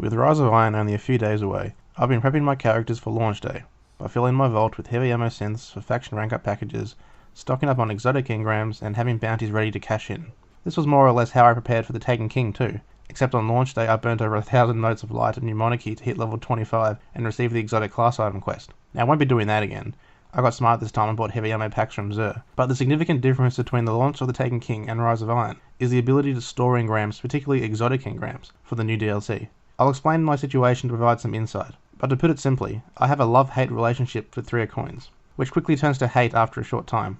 With Rise of Iron only a few days away, I've been prepping my characters for launch day by filling my vault with heavy ammo synths for faction rank up packages, stocking up on exotic engrams, and having bounties ready to cash in. This was more or less how I prepared for the Taken King too, except on launch day I burnt over 1,000 motes of light and mnemonic to hit level 25 and receive the exotic class item quest. Now I won't be doing that again. I got smart this time and bought heavy ammo packs from Xur. But the significant difference between the launch of the Taken King and Rise of Iron is the ability to store engrams, particularly exotic engrams, for the new DLC. I'll explain my situation to provide some insight, but to put it simply, I have a love-hate relationship with 3 coins, which quickly turns to hate after a short time.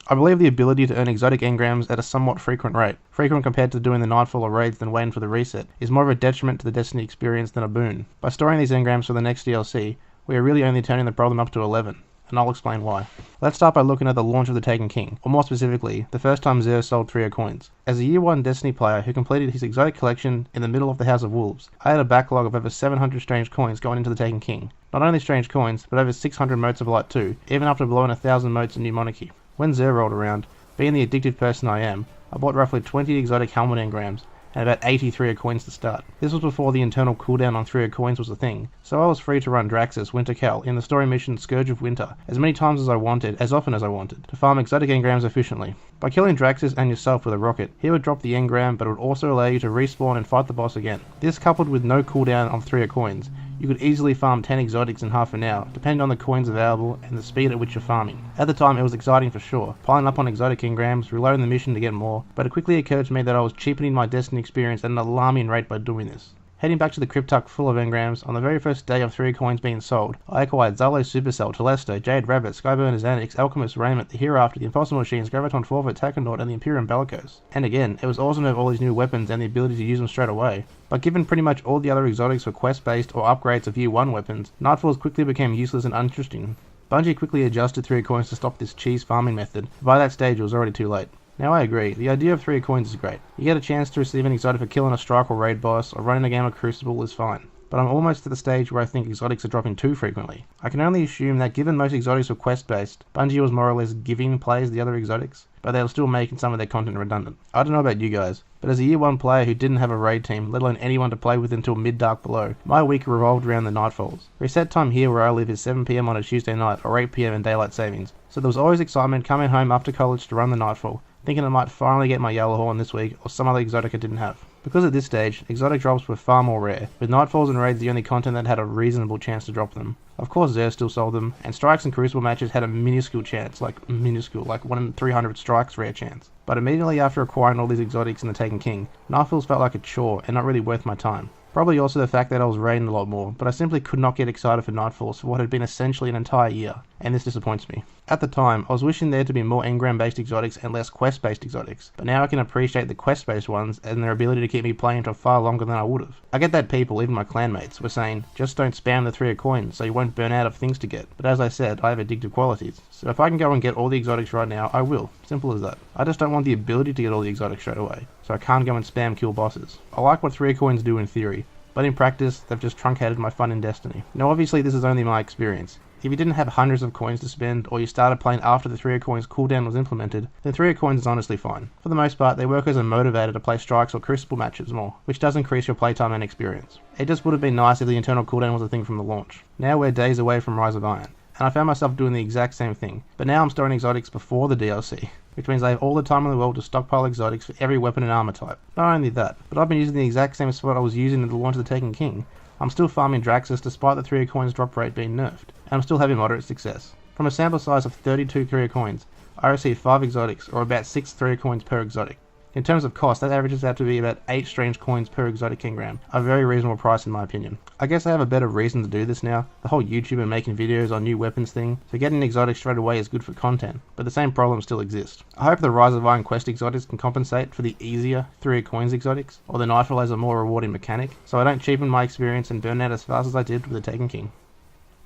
I believe the ability to earn exotic engrams at a somewhat frequent rate, frequent compared to doing the Nightfall or raids than waiting for the reset, is more of a detriment to the Destiny experience than a boon. By storing these engrams for the next DLC, we are really only turning the problem up to 11. And I'll explain why. Let's start by looking at the launch of the Taken King, or more specifically, the first time Xur sold 3 coins. As a Year 1 Destiny player who completed his exotic collection in the middle of the House of Wolves, I had a backlog of over 700 strange coins going into the Taken King. Not only strange coins, but over 600 motes of light too, even after blowing 1,000 motes in mnemonic. When Xur rolled around, being the addictive person I am, I bought roughly 20 exotic helmet engrams, and about 83 coins to start. This was before the internal cooldown on 3 coins was a thing, so I was free to run Draxus Winterkel in the story mission Scourge of Winter as many times as I wanted, as often as I wanted, to farm exotic engrams efficiently. By killing Draxus and yourself with a rocket, he would drop the engram but it would also allow you to respawn and fight the boss again. This coupled with no cooldown on 3 coins, you could easily farm 10 exotics in half an hour, depending on the coins available and the speed at which you're farming. At the time it was exciting for sure, piling up on exotic engrams, reloading the mission to get more, but it quickly occurred to me that I was cheapening my Destiny experience at an alarming rate by doing this. Heading back to the Cryptuck full of engrams, on the very first day of 3 coins being sold, I acquired Zalo Supercell, Telesto, Jade Rabbit, Skyburner Xanax, Alchemist Raiment, the Hereafter, the Impossible Machines, Graviton Forfeit, Takenaut, and the Imperium Bellicose. And again, it was awesome to have all these new weapons and the ability to use them straight away. But given pretty much all the other exotics were quest-based or upgrades of Year 1 weapons, Nightfalls quickly became useless and uninteresting. Bungie quickly adjusted 3 coins to stop this cheese farming method, but by that stage it was already too late. Now I agree, the idea of 3 coins is great. You get a chance to receive an exotic for killing a strike or raid boss, or running a game of Crucible is fine. But I'm almost at the stage where I think exotics are dropping too frequently. I can only assume that given most exotics were quest based, Bungie was more or less giving players the other exotics, but they were still making some of their content redundant. I don't know about you guys, but as a Year 1 player who didn't have a raid team, let alone anyone to play with until mid-dark below, my week revolved around the Nightfalls. Reset time here where I live is 7 PM on a Tuesday night or 8 PM in daylight savings, so there was always excitement coming home after college to run the Nightfall, thinking I might finally get my Yellow Horn this week or some other exotic I didn't have. Because at this stage, exotic drops were far more rare, with Nightfalls and raids the only content that had a reasonable chance to drop them. Of course Xur still sold them, and strikes and Crucible matches had a minuscule chance, like 1 in 300 strikes rare chance. But immediately after acquiring all these exotics in the Taken King, Nightfalls felt like a chore and not really worth my time. Probably also the fact that I was raiding a lot more, but I simply could not get excited for Nightfalls for what had been essentially an entire year, and this disappoints me. At the time, I was wishing there to be more engram based exotics and less quest based exotics, but now I can appreciate the quest based ones and their ability to keep me playing for far longer than I would have. I get that people, even my clanmates, were saying, just don't spam the 3 coins so you won't burn out of things to get, but as I said, I have addictive qualities, so if I can go and get all the exotics right now, I will. Simple as that. I just don't want the ability to get all the exotics straight away, so I can't go and spam kill bosses. I like what 3 coins do in theory, but in practice, they've just truncated my fun in Destiny. Now obviously this is only my experience. If you didn't have hundreds of coins to spend, or you started playing after the 3 coins cooldown was implemented, then 3 coins is honestly fine. For the most part, they work as a motivator to play strikes or Crucible matches more, which does increase your playtime and experience. It just would have been nice if the internal cooldown was a thing from the launch. Now we're days away from Rise of Iron, and I found myself doing the exact same thing, but now I'm storing exotics before the DLC, which means I have all the time in the world to stockpile exotics for every weapon and armor type. Not only that, but I've been using the exact same spot I was using at the launch of the Taken King. I'm still farming Draxus despite the 3 coins drop rate being nerfed, and I'm still having moderate success. From a sample size of 32 3 coins, I received 5 exotics, or about 6 3 coins per exotic. In terms of cost, that averages out to be about 8 strange coins per exotic engram, a very reasonable price in my opinion. I guess I have a better reason to do this now, the whole YouTube and making videos on new weapons thing, so getting exotics straight away is good for content, but the same problems still exist. I hope the Rise of Iron quest exotics can compensate for the easier 3 coins exotics, or the Nightfall has a more rewarding mechanic, so I don't cheapen my experience and burn out as fast as I did with the Taken King.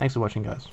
Thanks for watching guys.